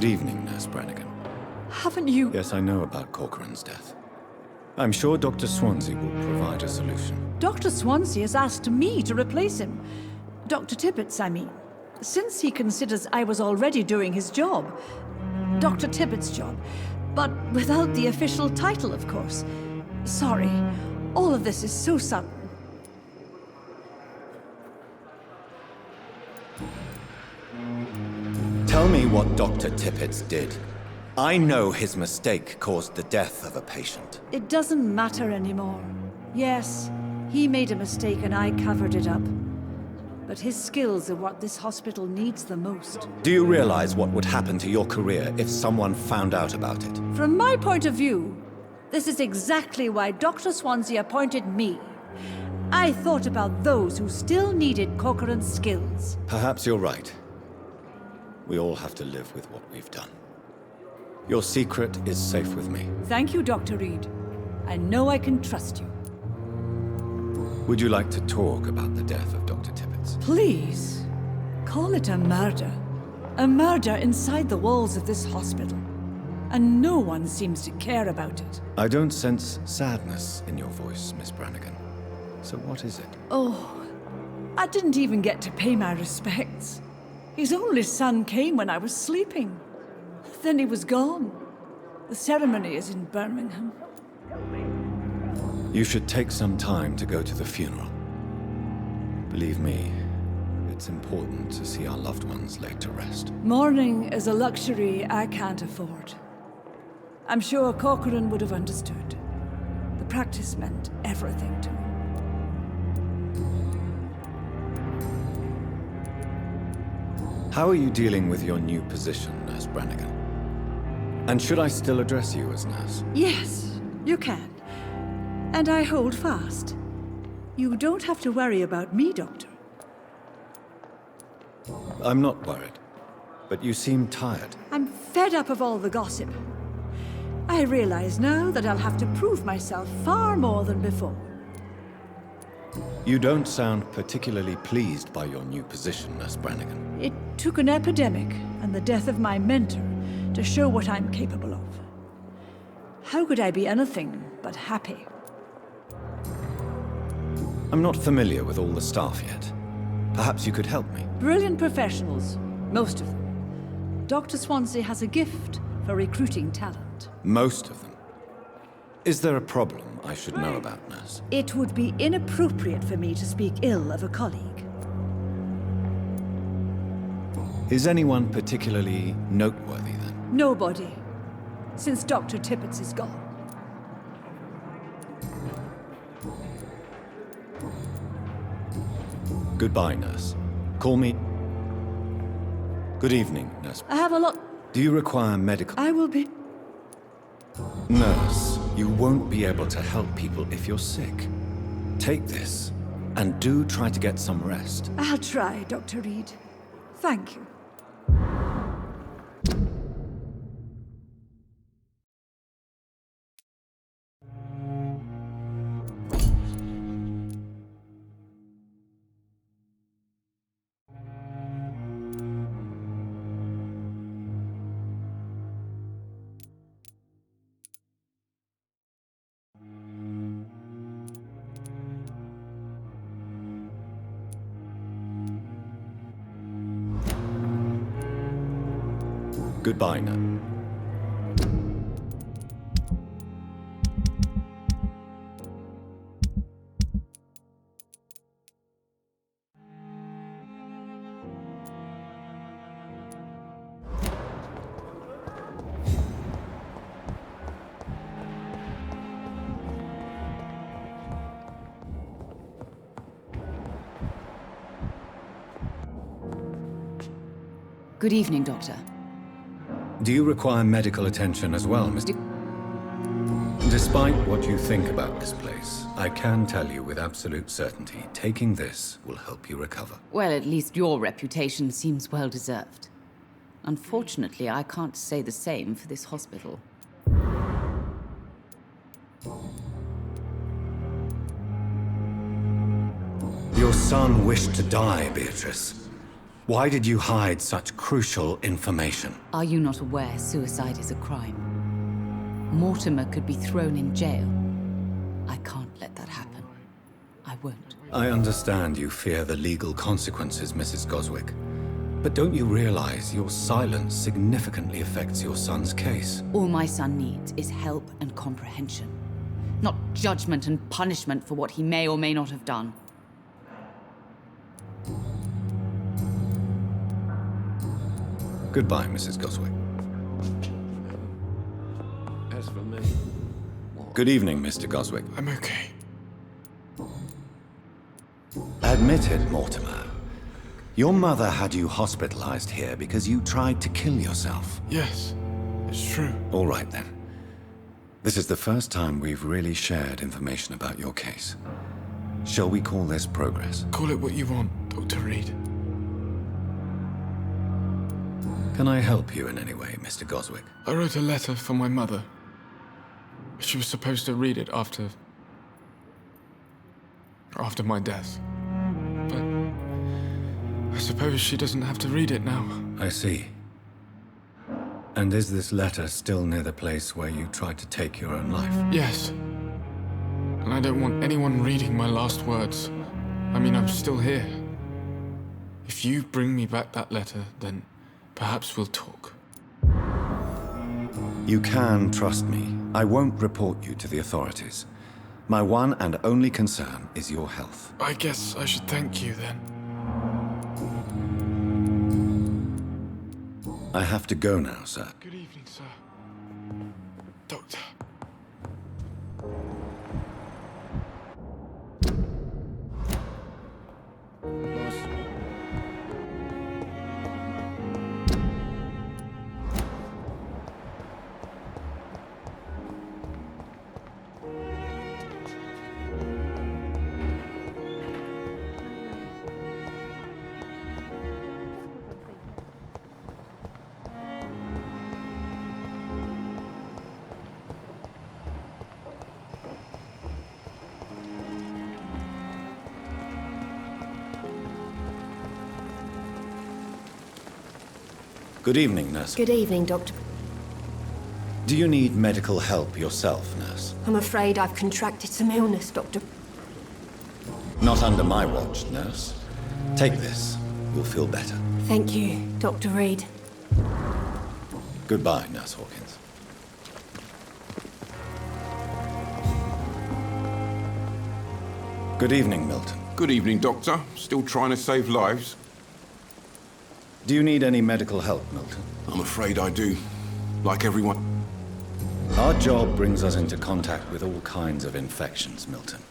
Good evening, Nurse Brannigan. Haven't you... Yes, I know about Corcoran's death. I'm sure Dr. Swansea will provide a solution. Dr. Swansea has asked me to replace him. Dr. Tippett's, I mean. Since he considers I was already doing his job. Dr. Tippett's job. But without the official title, of course. Sorry. All of this is so sudden. Tell me what Dr. Tippett did. I know his mistake caused the death of a patient. It doesn't matter anymore. Yes, he made a mistake and I covered it up. But his skills are what this hospital needs the most. Do you realize what would happen to your career if someone found out about it? From my point of view, this is exactly why Dr. Swansea appointed me. I thought about those who still needed Corcoran's skills. Perhaps you're right. We all have to live with what we've done. Your secret is safe with me. Thank you, Dr. Reed. I know I can trust you. Would you like to talk about the death of Dr. Tippett? Please. Call it a murder. A murder inside the walls of this hospital. And no one seems to care about it. I don't sense sadness in your voice, Miss Brannigan. So what is it? Oh, I didn't even get to pay my respects. His only son came when I was sleeping. Then he was gone. The ceremony is in Birmingham. You should take some time to go to the funeral. Believe me, it's important to see our loved ones laid to rest. Mourning is a luxury I can't afford. I'm sure Corcoran would have understood. The practice meant everything to him. How are you dealing with your new position, Nurse Brannigan? And should I still address you as nurse? Yes, you can. And I hold fast. You don't have to worry about me, Doctor. I'm not worried, but you seem tired. I'm fed up of all the gossip. I realize now that I'll have to prove myself far more than before. You don't sound particularly pleased by your new position, Nurse Brannigan. It took an epidemic and the death of my mentor to show what I'm capable of. How could I be anything but happy? I'm not familiar with all the staff yet. Perhaps you could help me. Brilliant professionals, most of them. Dr. Swansea has a gift for recruiting talent. Most of them. Is there a problem I should know about, Nurse? It would be inappropriate for me to speak ill of a colleague. Is anyone particularly noteworthy, then? Nobody, since Dr. Tippett is gone. Goodbye, Nurse. Call me... Good evening, Nurse. I have a lot... Do you require medical... I will be... Nurse, you won't be able to help people if you're sick. Take this, and do try to get some rest. I'll try, Dr. Reed. Thank you. Goodbye now. Good evening, Doctor. Do you require medical attention as well, Mr. Despite what you think about this place, I can tell you with absolute certainty, taking this will help you recover. Well, at least your reputation seems well-deserved. Unfortunately, I can't say the same for this hospital. Your son wished to die, Beatrice. Why did you hide such crucial information? Are you not aware suicide is a crime? Mortimer could be thrown in jail. I can't let that happen. I won't. I understand you fear the legal consequences, Mrs. Goswick. But don't you realize your silence significantly affects your son's case? All my son needs is help and comprehension, not judgment and punishment for what he may or may not have done. Goodbye, Mrs. Goswick. As for me... Good evening, Mr. Goswick. I'm okay. Admit it, Mortimer. Your mother had you hospitalized here because you tried to kill yourself. Yes, it's true. All right, then. This is the first time we've really shared information about your case. Shall we call this progress? Call it what you want, Dr. Reid. Can I help you in any way, Mr. Goswick? I wrote a letter for my mother. She was supposed to read it after my death. But I suppose she doesn't have to read it now. I see. And is this letter still near the place where you tried to take your own life? Yes. And I don't want anyone reading my last words. I mean, I'm still here. If you bring me back that letter, then perhaps we'll talk. You can trust me. I won't report you to the authorities. My one and only concern is your health. I guess I should thank you then. I have to go now, sir. Good evening, sir. Doctor. Good evening, nurse. Good evening, Doctor. Do you need medical help yourself, nurse? I'm afraid I've contracted some illness, Doctor. Not under my watch, nurse. Take this. You'll feel better. Thank you, Dr. Reid. Goodbye, Nurse Hawkins. Good evening, Milton. Good evening, Doctor. Still trying to save lives? Do you need any medical help, Milton? I'm afraid I do. Like everyone. Our job brings us into contact with all kinds of infections, Milton.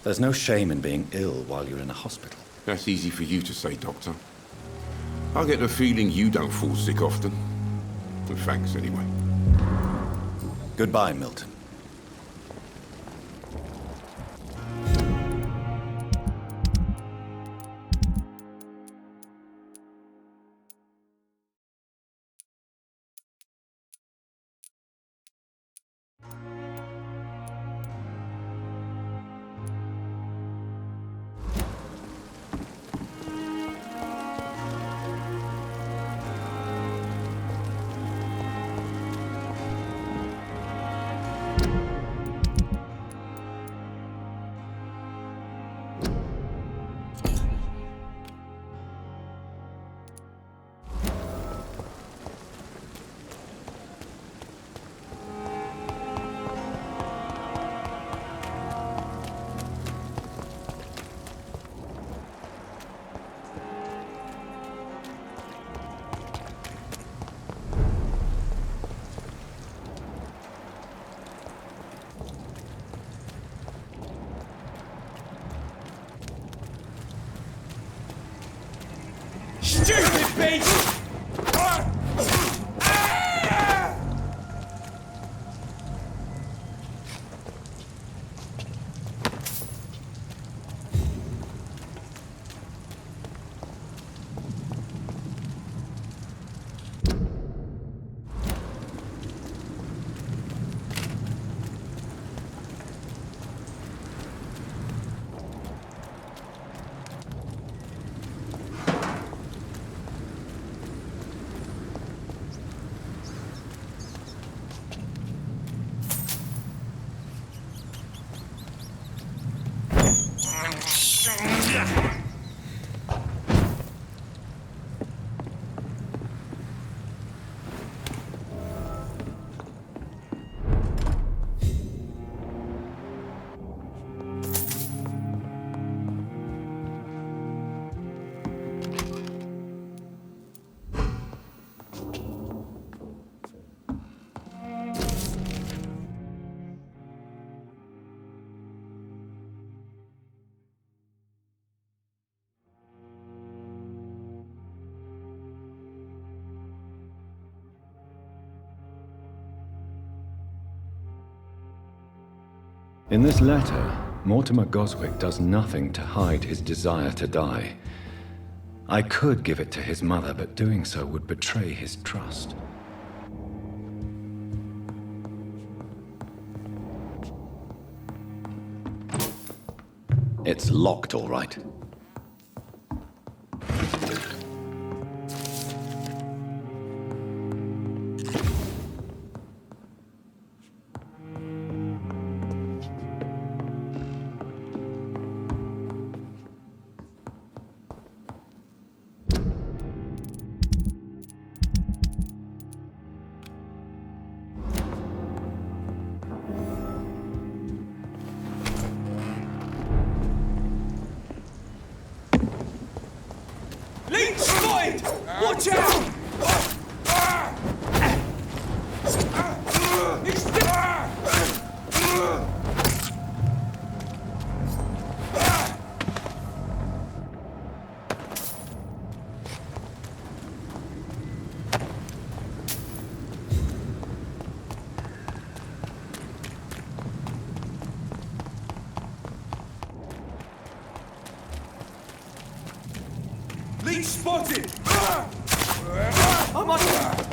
There's no shame in being ill while you're in a hospital. That's easy for you to say, Doctor. I get the feeling you don't fall sick often. Well, thanks, anyway. Goodbye, Milton. Stupid beast! In this letter, Mortimer Goswick does nothing to hide his desire to die. I could give it to his mother, but doing so would betray his trust. It's locked, all right. Watch out! Leech spotted! I'm on it!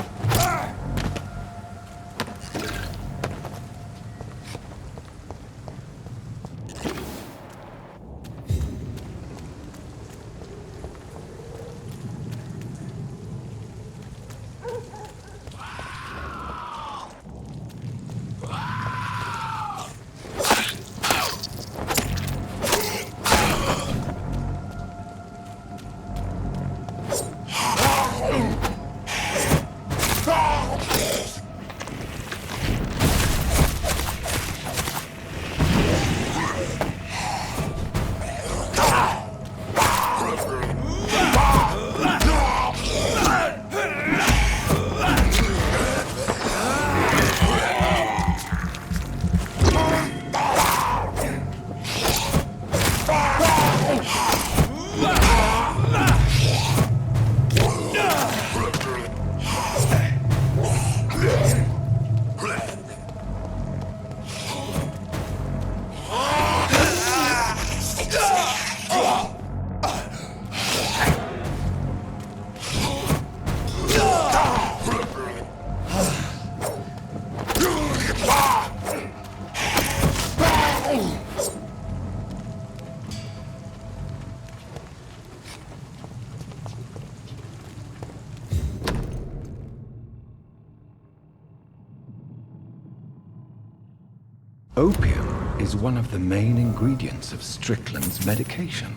Opium is one of the main ingredients of Strickland's medication.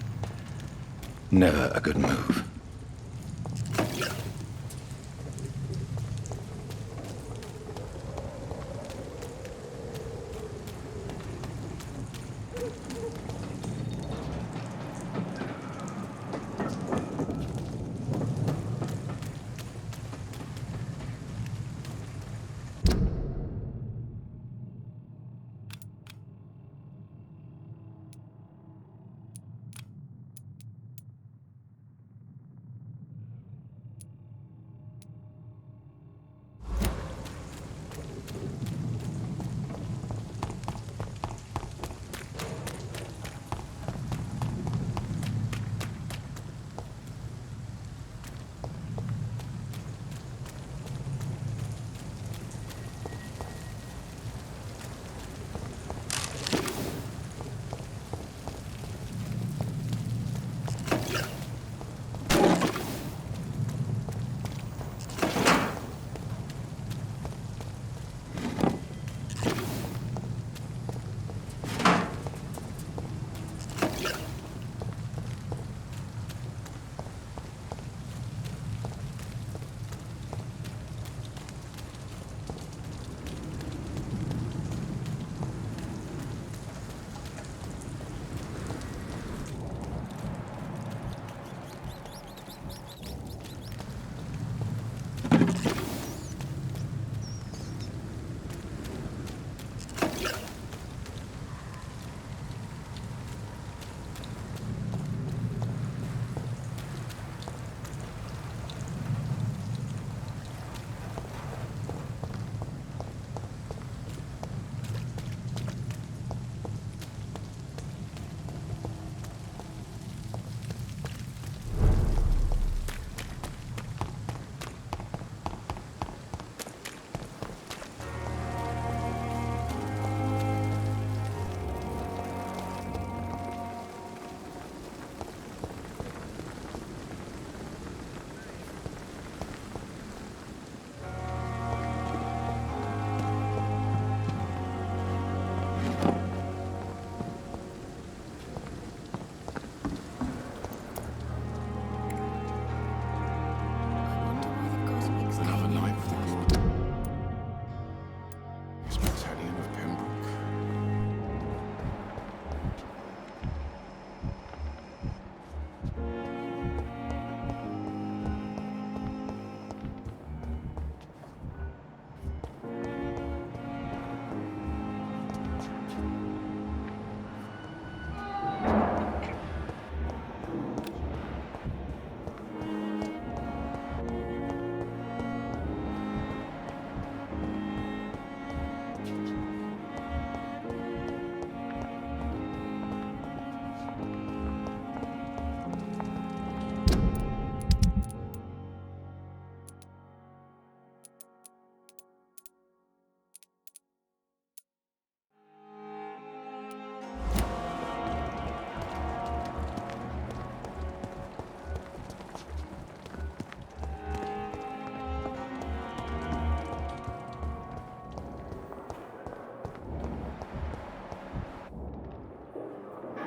Never a good move.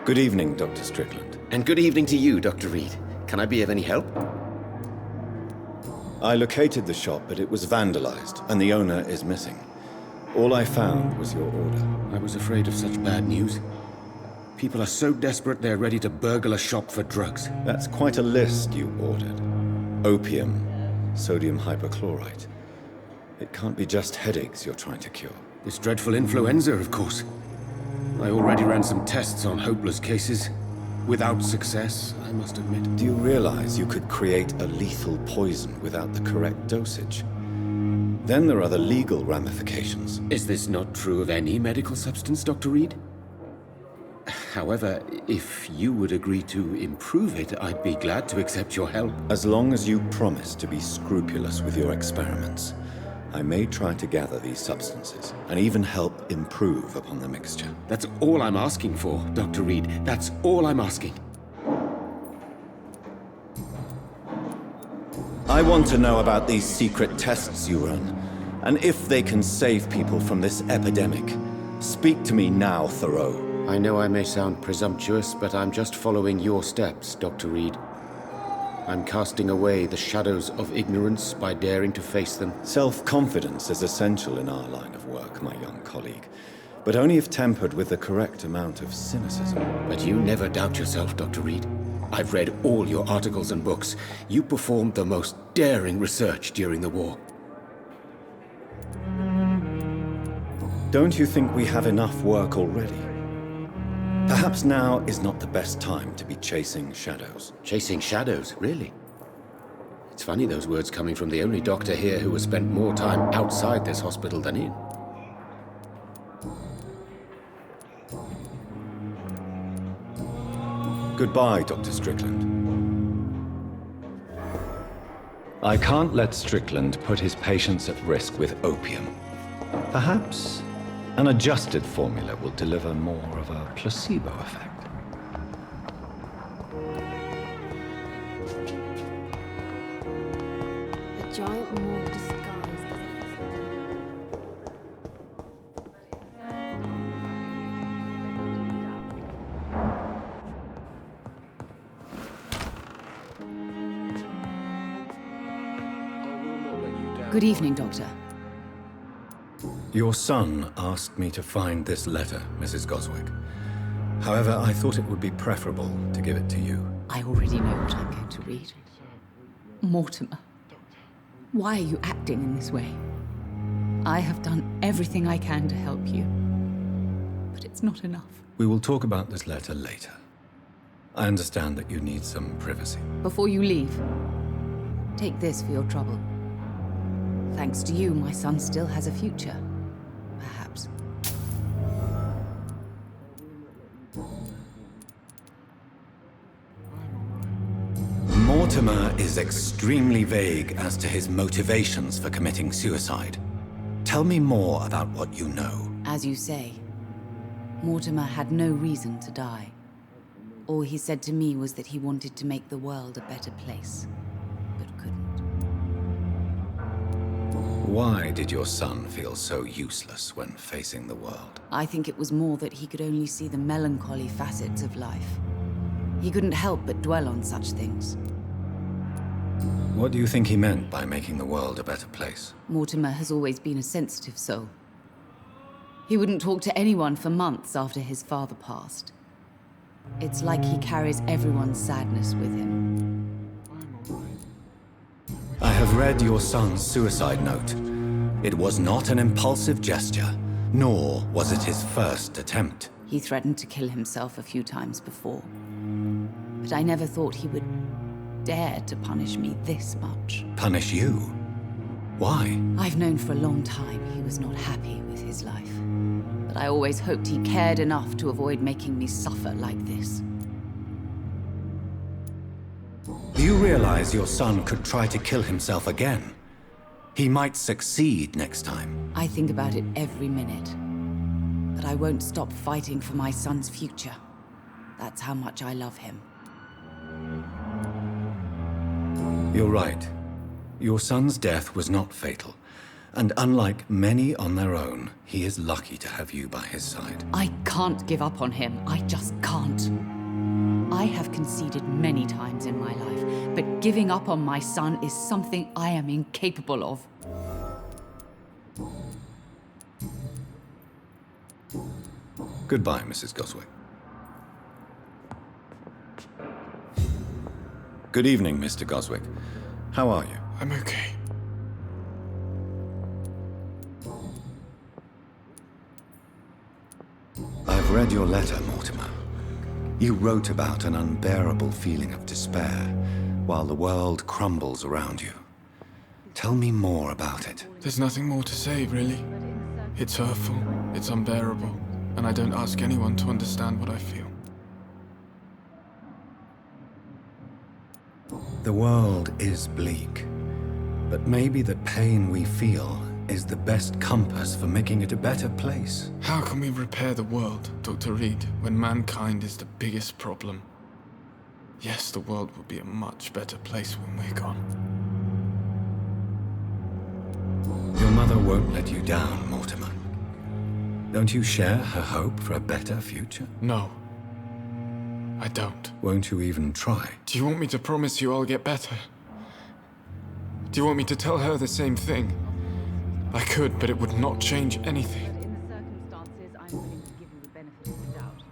Good evening, Dr. Strickland. And good evening to you, Dr. Reid. Can I be of any help? I located the shop, but it was vandalized, and the owner is missing. All I found was your order. I was afraid of such bad news. People are so desperate they're ready to burgle a shop for drugs. That's quite a list you ordered. Opium, sodium hypochlorite. It can't be just headaches you're trying to cure. This dreadful influenza, of course. I already ran some tests on hopeless cases. Without success, I must admit. Do you realize you could create a lethal poison without the correct dosage? Then there are the legal ramifications. Is this not true of any medical substance, Dr. Reid? However, if you would agree to improve it, I'd be glad to accept your help. As long as you promise to be scrupulous with your experiments, I may try to gather these substances and even help improve upon the mixture. That's all I'm asking for, Dr. Reid. That's all I'm asking. I want to know about these secret tests you run, and if they can save people from this epidemic. Speak to me now, Thoreau. I know I may sound presumptuous, but I'm just following your steps, Dr. Reid. I'm casting away the shadows of ignorance by daring to face them. Self-confidence is essential in our line of work, my young colleague, but only if tempered with the correct amount of cynicism. But you never doubt yourself, Dr. Reid. I've read all your articles and books. You performed the most daring research during the war. Don't you think we have enough work already? Perhaps now is not the best time to be chasing shadows. Chasing shadows, really? It's funny those words coming from the only doctor here who has spent more time outside this hospital than in. Goodbye, Dr. Strickland. I can't let Strickland put his patients at risk with opium. Perhaps an adjusted formula will deliver more of a placebo effect. A giant morgue disguised Good evening, Doctor. Your son asked me to find this letter, Mrs. Goswick. However, I thought it would be preferable to give it to you. I already know what I'm going to read. Mortimer, why are you acting in this way? I have done everything I can to help you, but it's not enough. We will talk about this letter later. I understand that you need some privacy. Before you leave, take this for your trouble. Thanks to you, my son still has a future. Perhaps. Mortimer is extremely vague as to his motivations for committing suicide. Tell me more about what you know. As you say, Mortimer had no reason to die. All he said to me was that he wanted to make the world a better place, but couldn't. Why did your son feel so useless when facing the world? I think it was more that he could only see the melancholy facets of life. He couldn't help but dwell on such things. What do you think he meant by making the world a better place? Mortimer has always been a sensitive soul. He wouldn't talk to anyone for months after his father passed. It's like he carries everyone's sadness with him. I have read your son's suicide note. It was not an impulsive gesture, nor was it his first attempt. He threatened to kill himself a few times before. But I never thought he would dare to punish me this much. Punish you? Why? I've known for a long time he was not happy with his life. But I always hoped he cared enough to avoid making me suffer like this. Do you realize your son could try to kill himself again? He might succeed next time. I think about it every minute. But I won't stop fighting for my son's future. That's how much I love him. You're right. Your son's death was not fatal. And unlike many on their own, he is lucky to have you by his side. I can't give up on him. I just can't. conceded many times in my life, but giving up on my son is something I am incapable of. Goodbye, Mrs. Goswick. Good evening, Mr. Goswick. How are you? I'm okay. I've read your letter, Mortimer. You wrote about an unbearable feeling of despair while the world crumbles around you. Tell me more about it. There's nothing more to say, really. It's hurtful, it's unbearable, and I don't ask anyone to understand what I feel. The world is bleak, but maybe the pain we feel is the best compass for making it a better place. How can we repair the world, Dr. Reed, when mankind is the biggest problem? Yes, the world will be a much better place when we're gone. Your mother won't let you down, Mortimer. Don't you share her hope for a better future? No, I don't. Won't you even try? Do you want me to promise you I'll get better? Do you want me to tell her the same thing? I could, but it would not change anything. In the circumstances, I'm willing to give you the benefit of the doubt.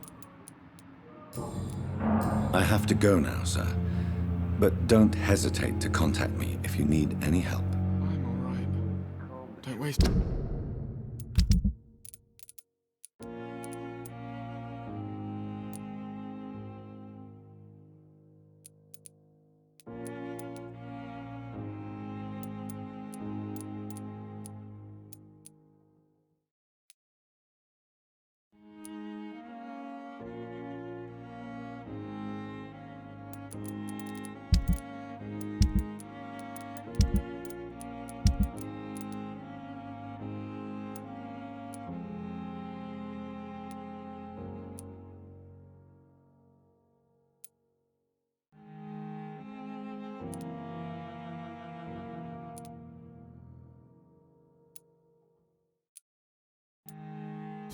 I have to go now, sir. But don't hesitate to contact me if you need any help. I'm all right. Don't waste...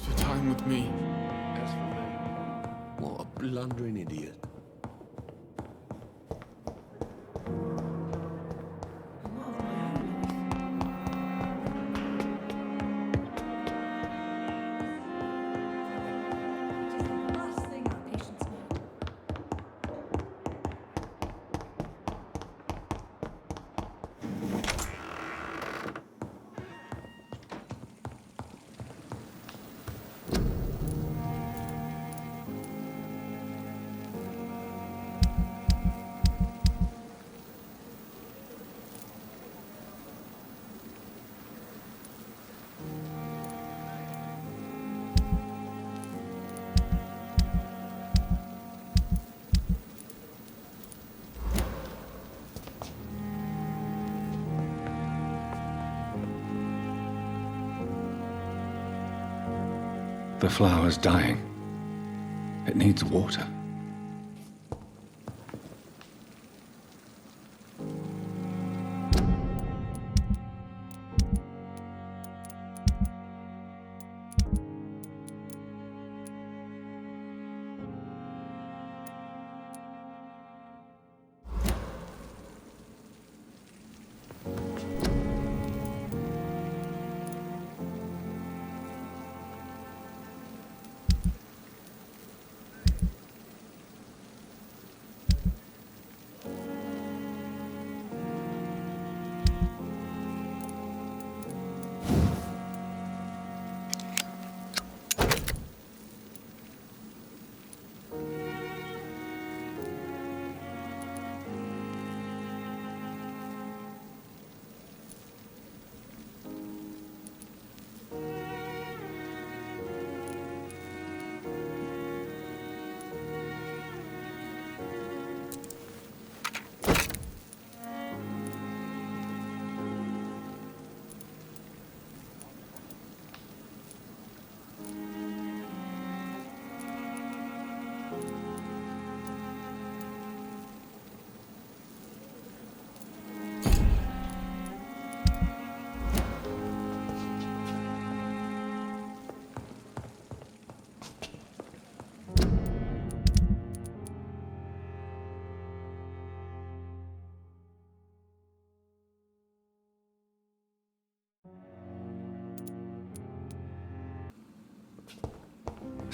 Your time with me. As for me, what a blundering idiot. The flower's dying. It needs water.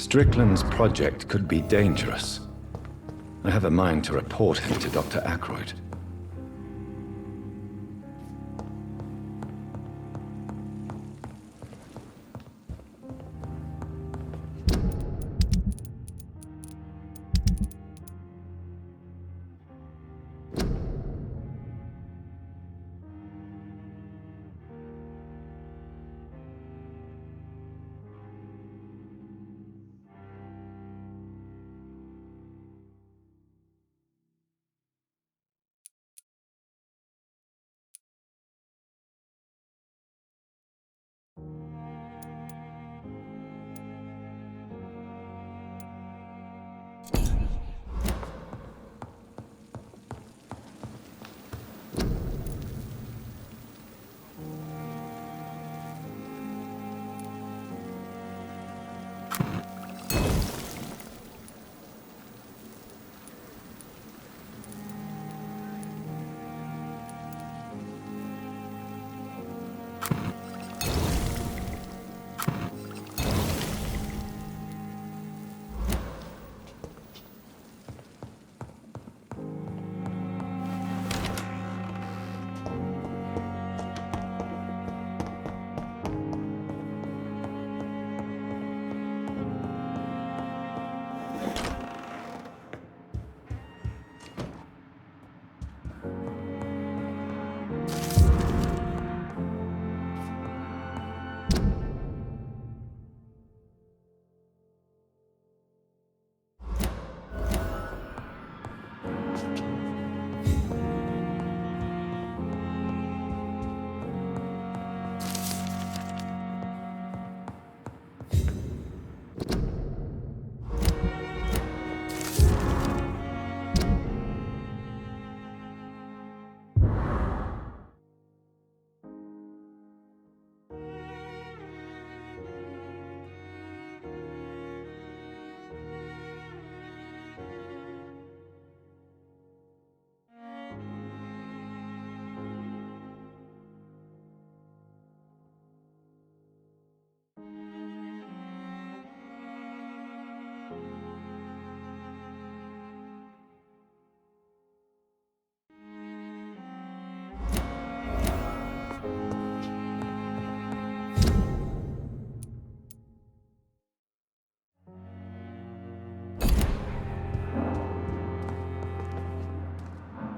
Strickland's project could be dangerous. I have a mind to report him to Dr. Ackroyd.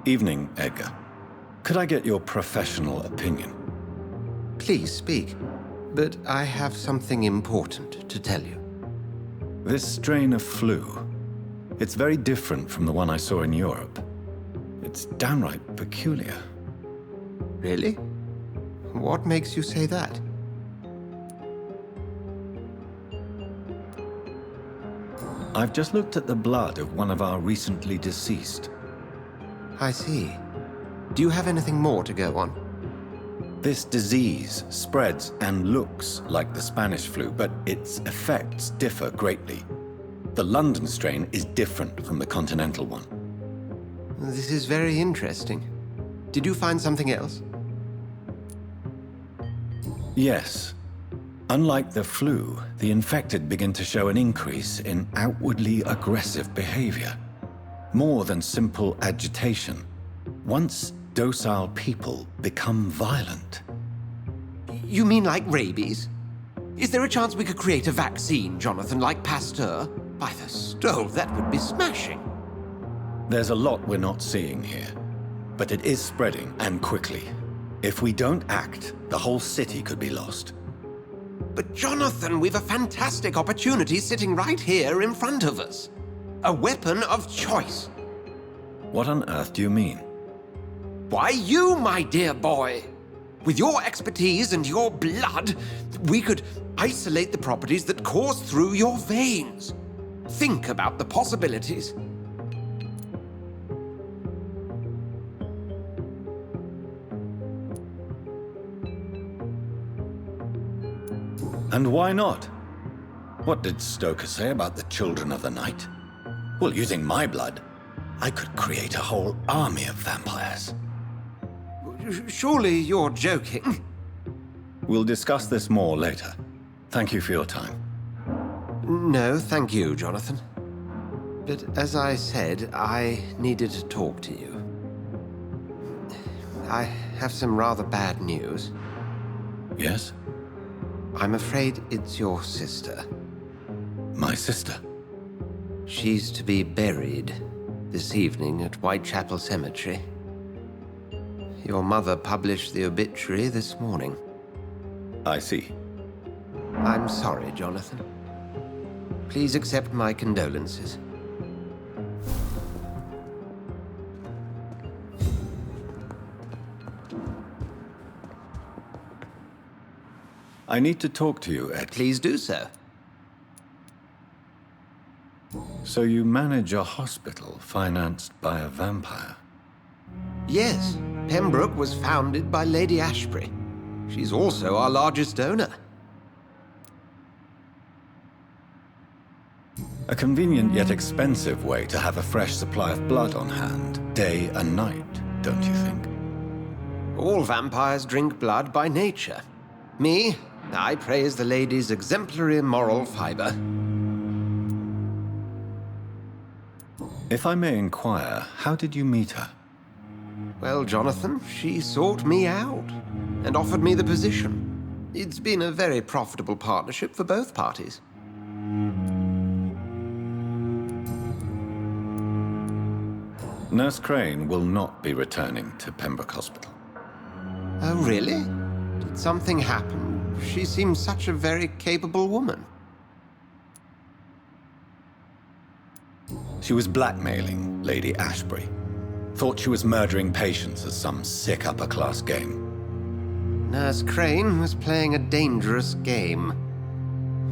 Evening, Edgar. Could I get your professional opinion? Please speak, but I have something important to tell you. This strain of flu, it's very different from the one I saw in Europe. It's downright peculiar. Really? What makes you say that? I've just looked at the blood of one of our recently deceased. I see. Do you have anything more to go on? This disease spreads and looks like the Spanish flu, but its effects differ greatly. The London strain is different from the continental one. This is very interesting. Did you find something else? Yes. Unlike the flu, the infected begin to show an increase in outwardly aggressive behavior. More than simple agitation. Once docile people become violent. You mean like rabies? Is there a chance we could create a vaccine, Jonathan, like Pasteur? By the stove, that would be smashing. There's a lot we're not seeing here, but it is spreading, and quickly. If we don't act, the whole city could be lost. But Jonathan, we've a fantastic opportunity sitting right here in front of us. A weapon of choice. What on earth do you mean? Why, you, my dear boy. With your expertise and your blood, we could isolate the properties that course through your veins. Think about the possibilities. And why not? What did Stoker say about the children of the night? Well, using my blood, I could create a whole army of vampires. Surely you're joking. We'll discuss this more later. Thank you for your time. No, thank you, Jonathan. But as I said, I needed to talk to you. I have some rather bad news. Yes? I'm afraid it's your sister. My sister? She's to be buried this evening at Whitechapel Cemetery. Your mother published the obituary this morning. I see. I'm sorry, Jonathan. Please accept my condolences. I need to talk to you, Ed. Please do so. So you manage a hospital financed by a vampire? Yes, Pembroke was founded by Lady Ashbury. She's also our largest donor. A convenient yet expensive way to have a fresh supply of blood on hand, day and night, don't you think? All vampires drink blood by nature. Me, I praise the lady's exemplary moral fiber. If I may inquire, how did you meet her? Well, Jonathan, she sought me out and offered me the position. It's been a very profitable partnership for both parties. Nurse Crane will not be returning to Pembroke Hospital. Oh, really? Did something happen? She seems such a very capable woman. She was blackmailing Lady Ashbury. Thought she was murdering patients as some sick upper-class game. Nurse Crane was playing a dangerous game.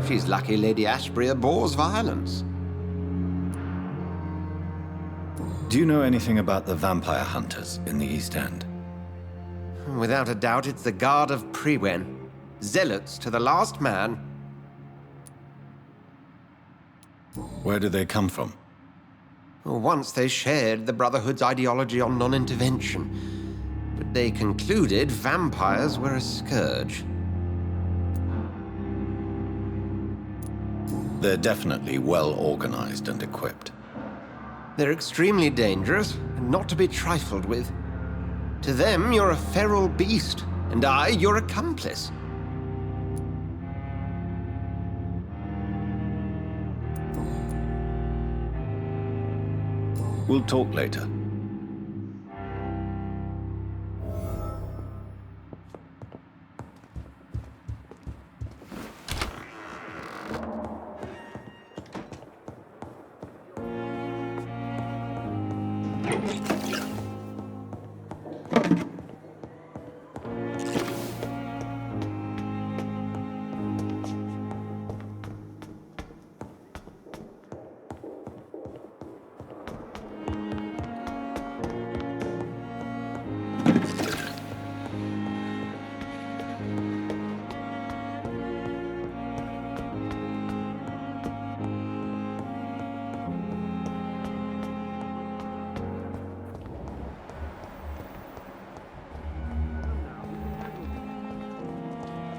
She's lucky Lady Ashbury abhors violence. Do you know anything about the vampire hunters in the East End? Without a doubt, it's the Guard of Prewen. Zealots to the last man. Where do they come from? Once they shared the Brotherhood's ideology on non-intervention, but they concluded vampires were a scourge. They're definitely well organized and equipped. They're extremely dangerous and not to be trifled with. To them, you're a feral beast, and I, your accomplice. We'll talk later.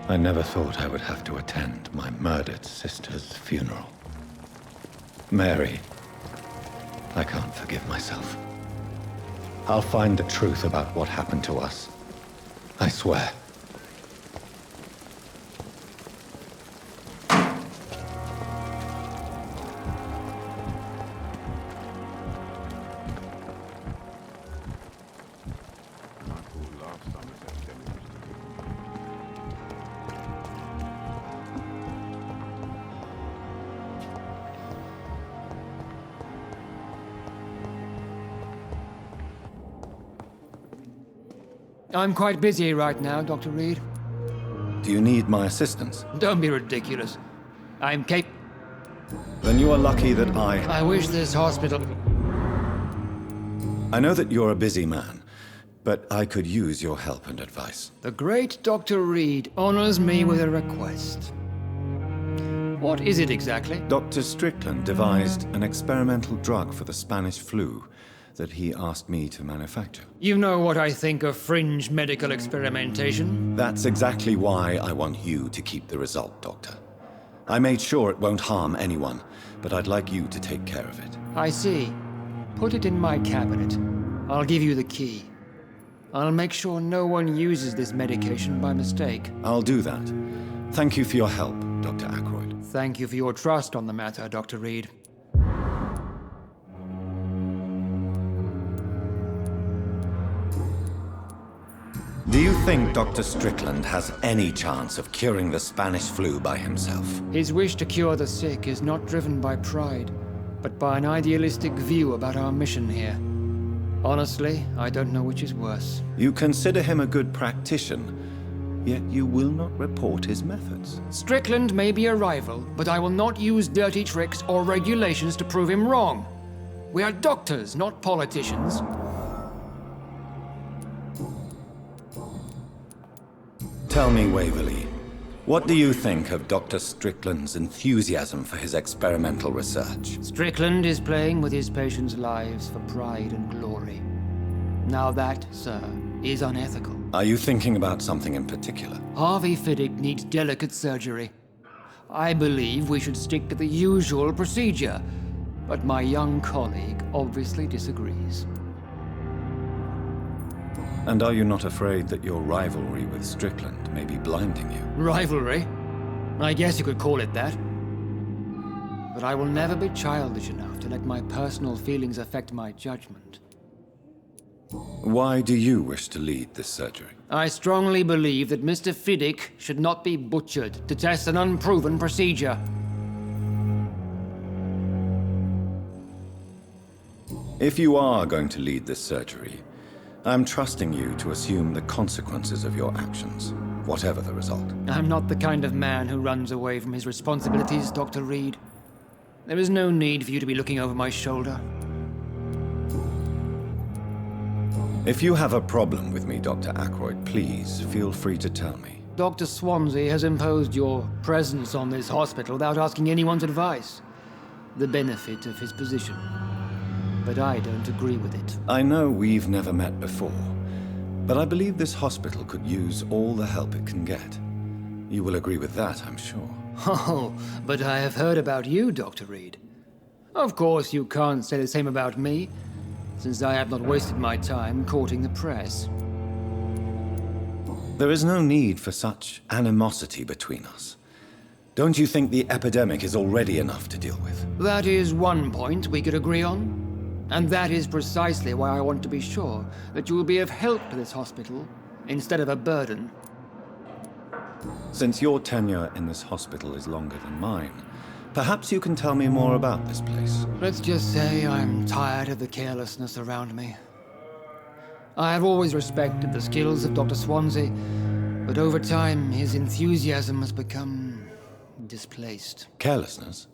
I never thought I would have to attend my murdered sister's funeral. Mary, I can't forgive myself. I'll find the truth about what happened to us. I swear. I'm quite busy right now, Dr. Reed. Do you need my assistance? Don't be ridiculous. I'm Then you are lucky that I wish this hospital... I know that you're a busy man, but I could use your help and advice. The great Dr. Reed honors me with a request. What is it exactly? Dr. Strickland devised an experimental drug for the Spanish flu that he asked me to manufacture. You know what I think of fringe medical experimentation? That's exactly why I want you to keep the result, Doctor. I made sure it won't harm anyone, but I'd like you to take care of it. I see. Put it in my cabinet. I'll give you the key. I'll make sure no one uses this medication by mistake. I'll do that. Thank you for your help, Dr. Ackroyd. Thank you for your trust on the matter, Dr. Reed. Do you think Dr. Strickland has any chance of curing the Spanish flu by himself? His wish to cure the sick is not driven by pride, but by an idealistic view about our mission here. Honestly, I don't know which is worse. You consider him a good practitioner, yet you will not report his methods. Strickland may be a rival, but I will not use dirty tricks or regulations to prove him wrong. We are doctors, not politicians. Tell me, Waverley, what do you think of Dr. Strickland's enthusiasm for his experimental research? Strickland is playing with his patients' lives for pride and glory. Now that, sir, is unethical. Are you thinking about something in particular? Harvey Fiddick needs delicate surgery. I believe we should stick to the usual procedure, but my young colleague obviously disagrees. And are you not afraid that your rivalry with Strickland may be blinding you? Rivalry? I guess you could call it that. But I will never be childish enough to let my personal feelings affect my judgment. Why do you wish to lead this surgery? I strongly believe that Mr. Fiddick should not be butchered to test an unproven procedure. If you are going to lead this surgery, I'm trusting you to assume the consequences of your actions, whatever the result. I'm not the kind of man who runs away from his responsibilities, Dr. Reed. There is no need for you to be looking over my shoulder. If you have a problem with me, Dr. Ackroyd, please feel free to tell me. Dr. Swansea has imposed your presence on this hospital without asking anyone's advice. The benefit of his position. But I don't agree with it. I know we've never met before, but I believe this hospital could use all the help it can get. You will agree with that, I'm sure. Oh, but I have heard about you, Dr. Reed. Of course, you can't say the same about me, since I have not wasted my time courting the press. There is no need for such animosity between us. Don't you think the epidemic is already enough to deal with? That is one point we could agree on. And that is precisely why I want to be sure that you will be of help to this hospital, instead of a burden. Since your tenure in this hospital is longer than mine, perhaps you can tell me more about this place. Let's just say I'm tired of the carelessness around me. I have always respected the skills of Dr. Swansea, but over time his enthusiasm has become displaced. Carelessness?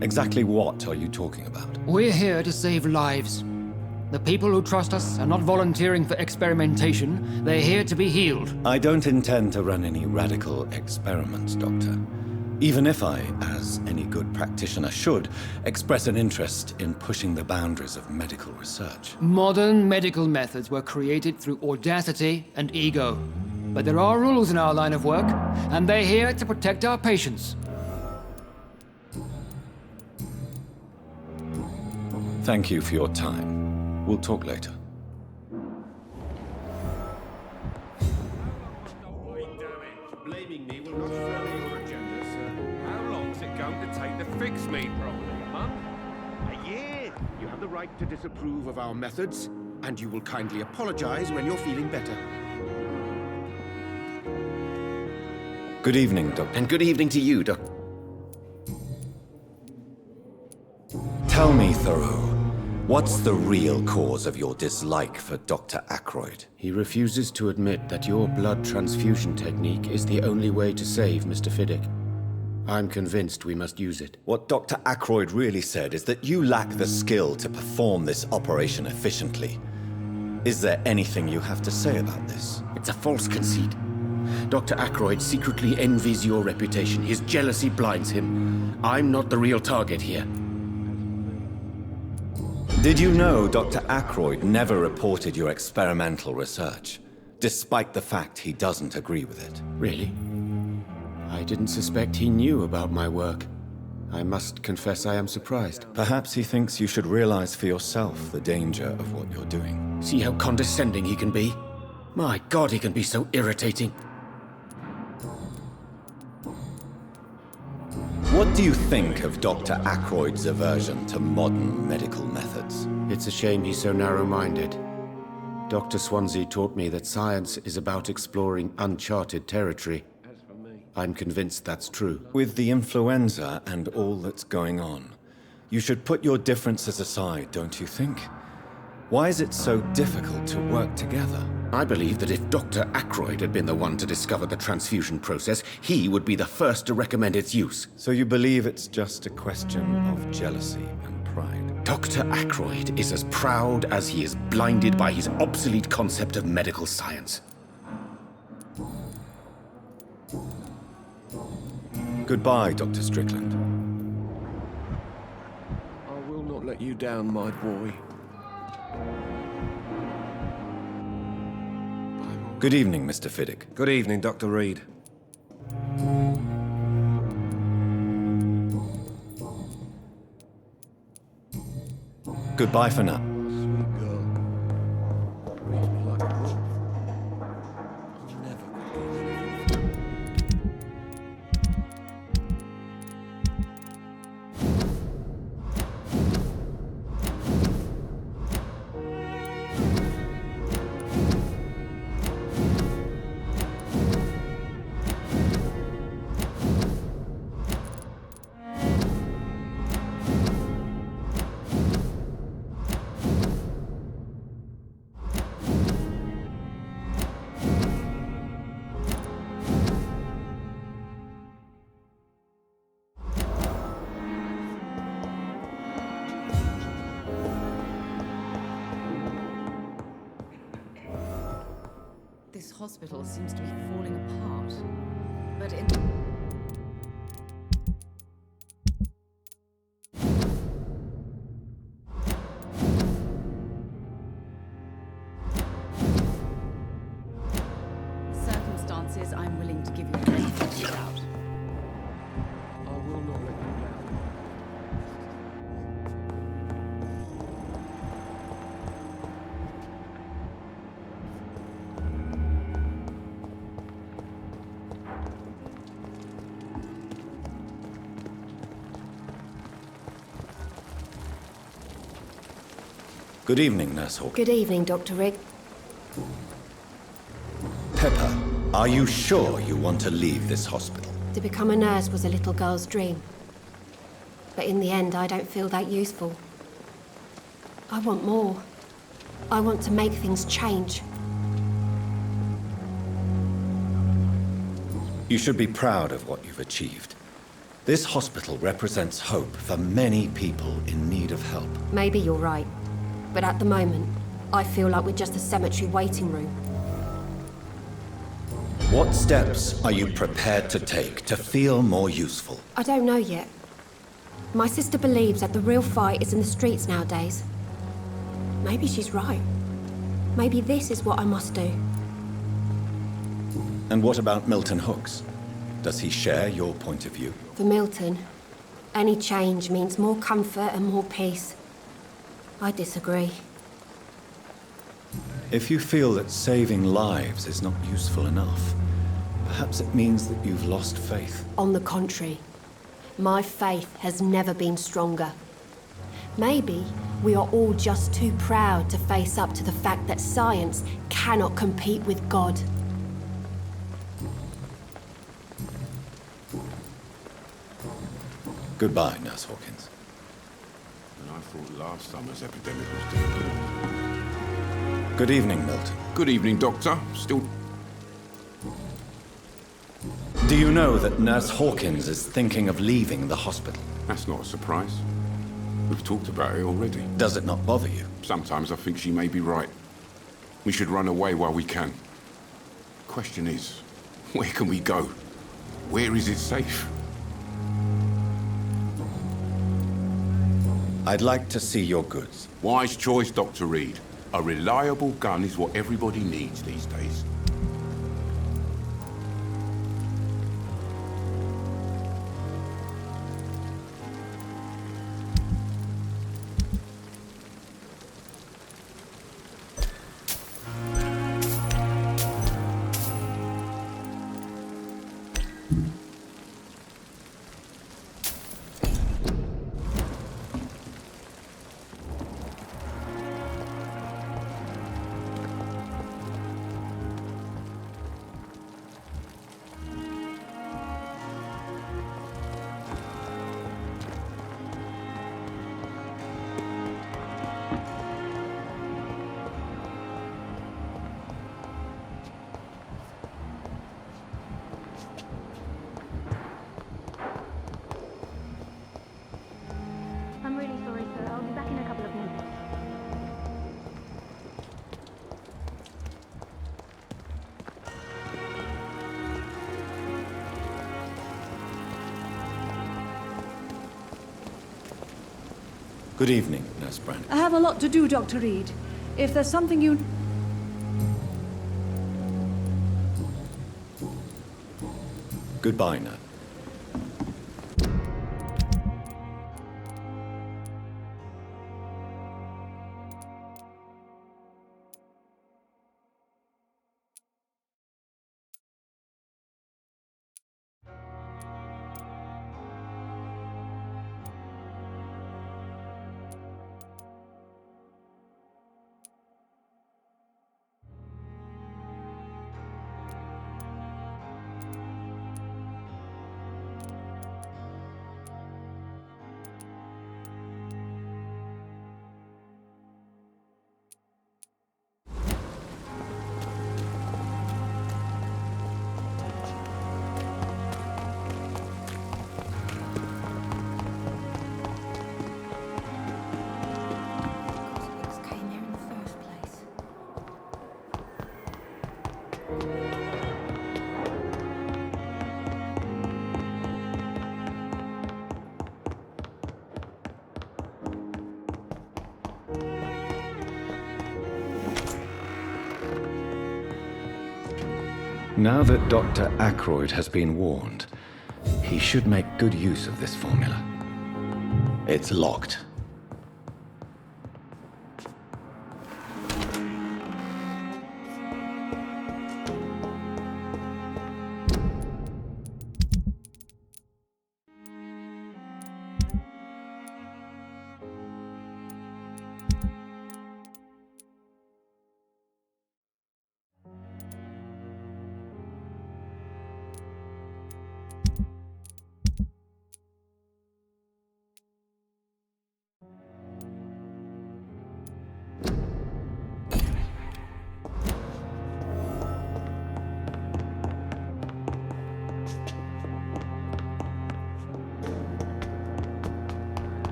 Exactly what are you talking about? We're here to save lives. The people who trust us are not volunteering for experimentation. They're here to be healed. I don't intend to run any radical experiments, Doctor. Even if I, as any good practitioner should, express an interest in pushing the boundaries of medical research. Modern medical methods were created through audacity and ego. But there are rules in our line of work, and they're here to protect our patients. Thank you for your time. We'll talk later. Blaming me will not further your agenda, sir. How long's it going to take to fix me, probably? A month? A year? You have the right to disapprove of our methods, and you will kindly apologize when you're feeling better. Good evening, Doctor. And good evening to you, Doctor. Tell me, Thoreau, what's the real cause of your dislike for Dr. Ackroyd? He refuses to admit that your blood transfusion technique is the only way to save Mr. Fiddick. I'm convinced we must use it. What Dr. Ackroyd really said is that you lack the skill to perform this operation efficiently. Is there anything you have to say about this? It's a false conceit. Dr. Ackroyd secretly envies your reputation. His jealousy blinds him. I'm not the real target here. Did you know Dr. Ackroyd never reported your experimental research, despite the fact he doesn't agree with it? Really? I didn't suspect he knew about my work. I must confess I am surprised. Perhaps he thinks you should realize for yourself the danger of what you're doing. See how condescending he can be? My God, he can be so irritating. What do you think of Dr. Ackroyd's aversion to modern medical methods? It's a shame he's so narrow-minded. Dr. Swansea taught me that science is about exploring uncharted territory. I'm convinced that's true. With the influenza and all that's going on, you should put your differences aside, don't you think? Why is it so difficult to work together? I believe that if Dr. Ackroyd had been the one to discover the transfusion process, he would be the first to recommend its use. So you believe it's just a question of jealousy and pride? Dr. Ackroyd is as proud as he is blinded by his obsolete concept of medical science. Goodbye, Dr. Strickland. I will not let you down, my boy. Good evening, Mr. Fiddick. Good evening, Dr. Reid. Goodbye for now. Sweet girl. Reads me like a book. Never This hospital seems to be falling apart. But in... circumstances, I'm willing to give you the benefit of the doubt. I will not let you down. Good evening, Nurse Hawkins. Good evening, Dr. Rigg. Pepper, are you sure you want to leave this hospital? To become a nurse was a little girl's dream. But in the end, I don't feel that useful. I want more. I want to make things change. You should be proud of what you've achieved. This hospital represents hope for many people in need of help. Maybe you're right. But at the moment, I feel like we're just a cemetery waiting room. What steps are you prepared to take to feel more useful? I don't know yet. My sister believes that the real fight is in the streets nowadays. Maybe she's right. Maybe this is what I must do. And what about Milton Hooks? Does he share your point of view? For Milton, any change means more comfort and more peace. I disagree. If you feel that saving lives is not useful enough, perhaps it means that you've lost faith. On the contrary, my faith has never been stronger. Maybe we are all just too proud to face up to the fact that science cannot compete with God. Goodbye, Nurse Hawkins. And I thought last summer's epidemic was doing Good evening, Milton. Good evening, Doctor. Still... Do you know that Nurse Hawkins is thinking of leaving the hospital? That's not a surprise. We've talked about it already. Does it not bother you? Sometimes I think she may be right. We should run away while we can. Question is, where can we go? Where is it safe? I'd like to see your goods. Wise choice, Dr. Reid. A reliable gun is what everybody needs these days. Good evening, Nurse Brand. I have a lot to do, Dr. Reed. If there's something you... Goodbye, Nurse. Now that Dr. Ackroyd has been warned, he should make good use of this formula. It's locked.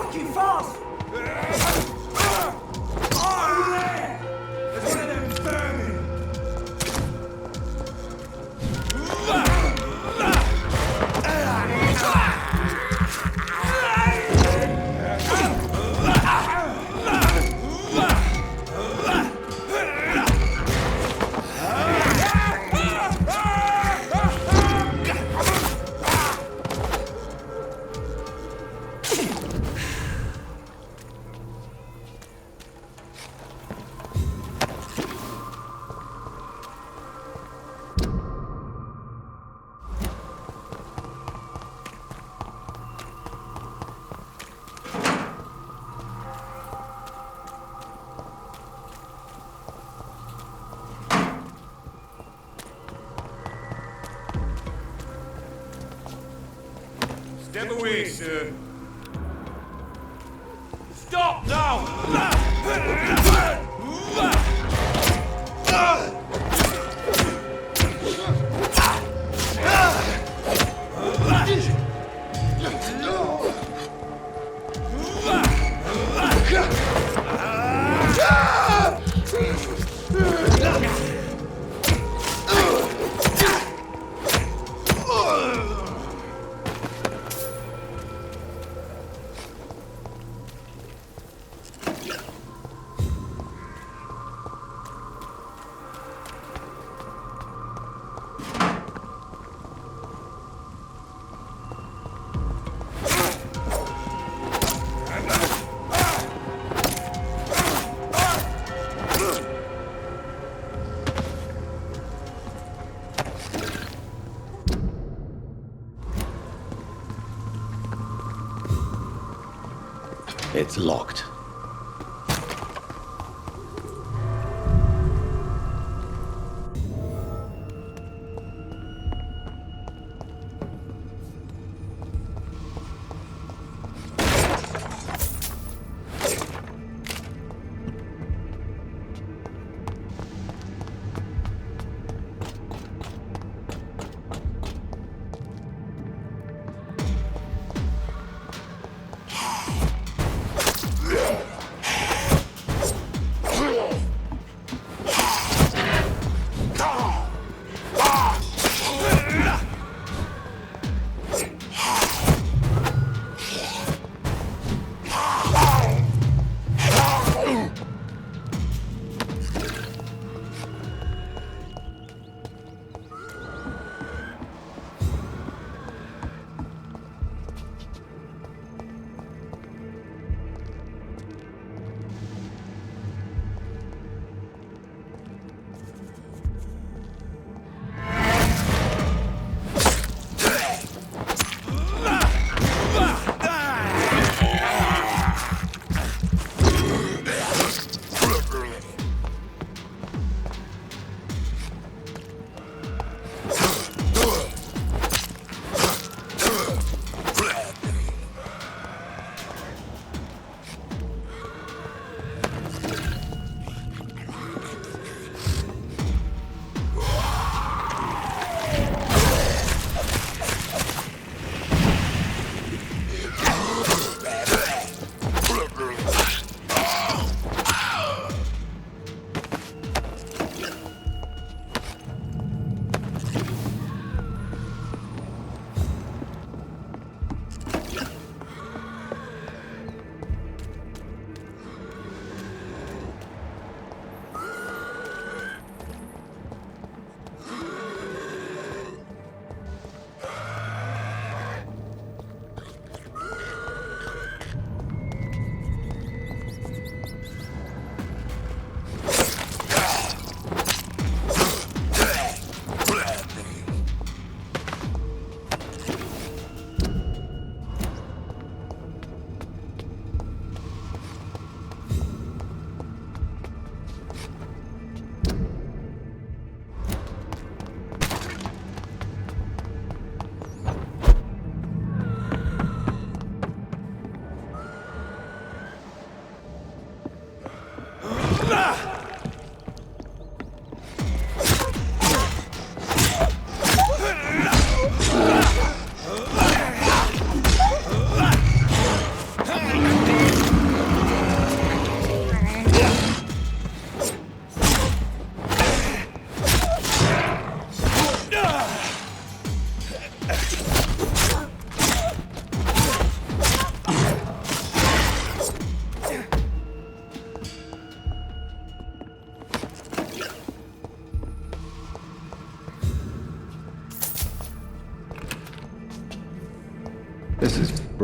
fucking fast! Over there! There's one of them vermin! Step away, sir. Stop now! It's locked.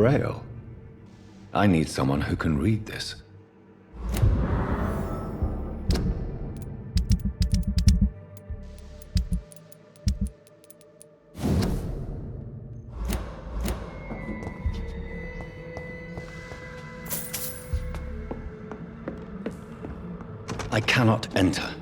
Braille. I need someone who can read this. I cannot enter.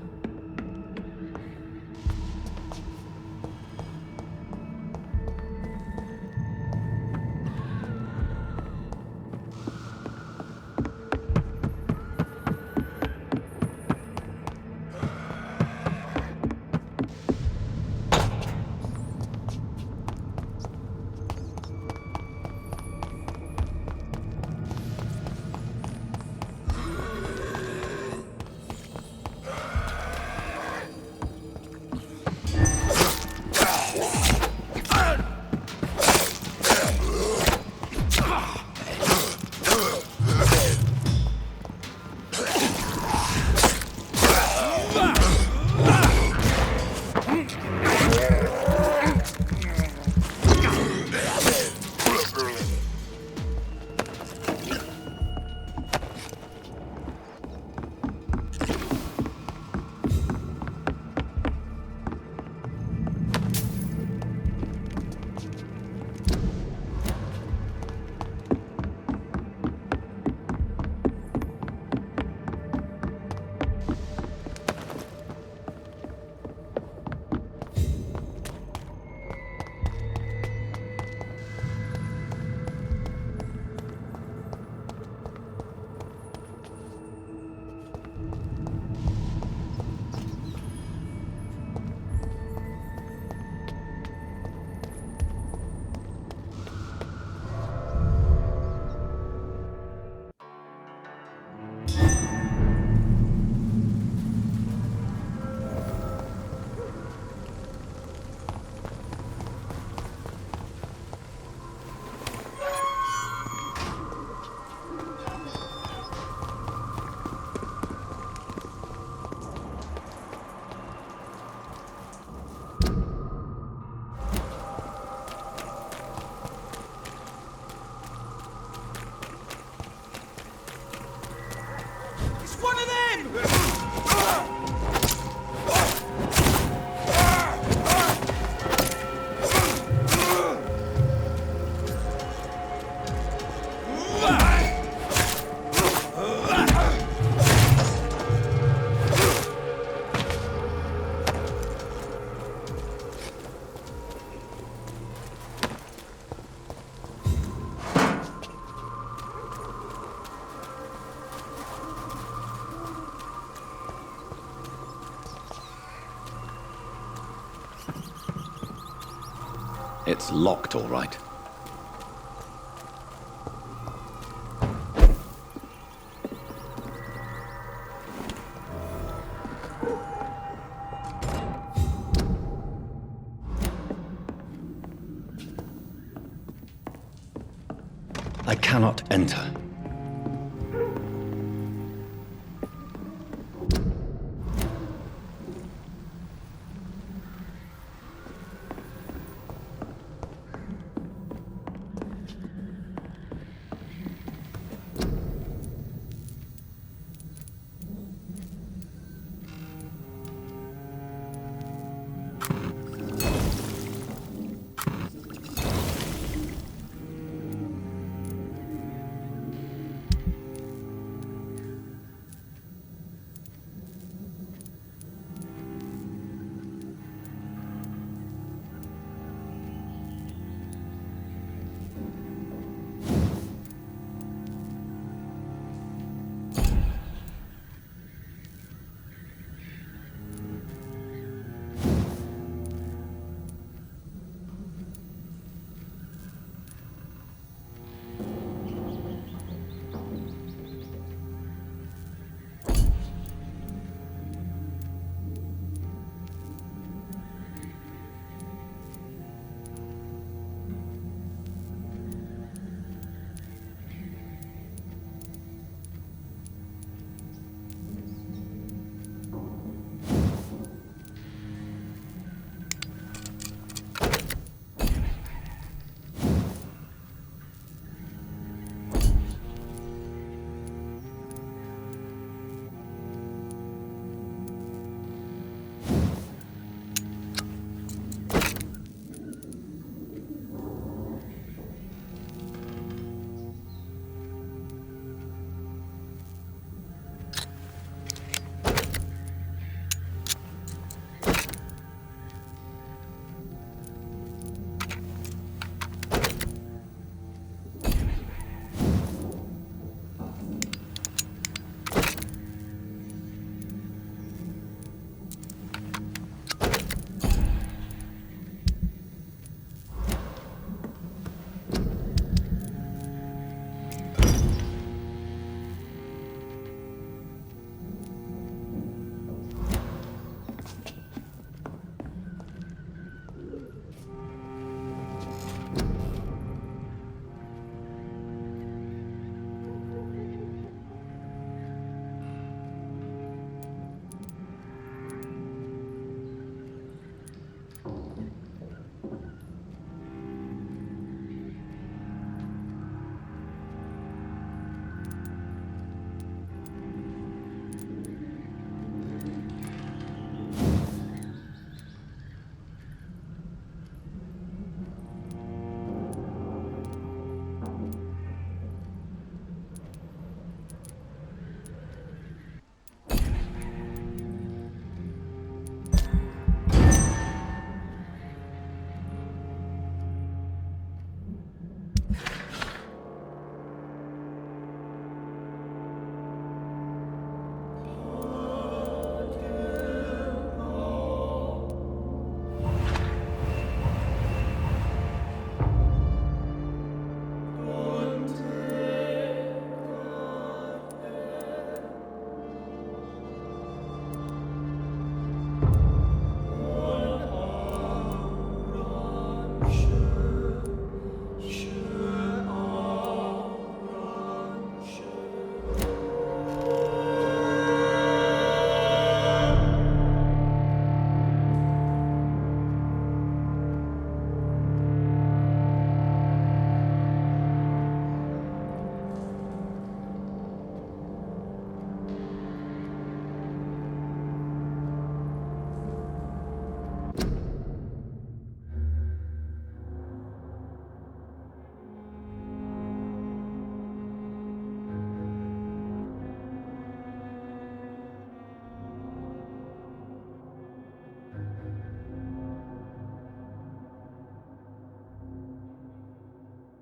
It's locked, all right. I cannot enter.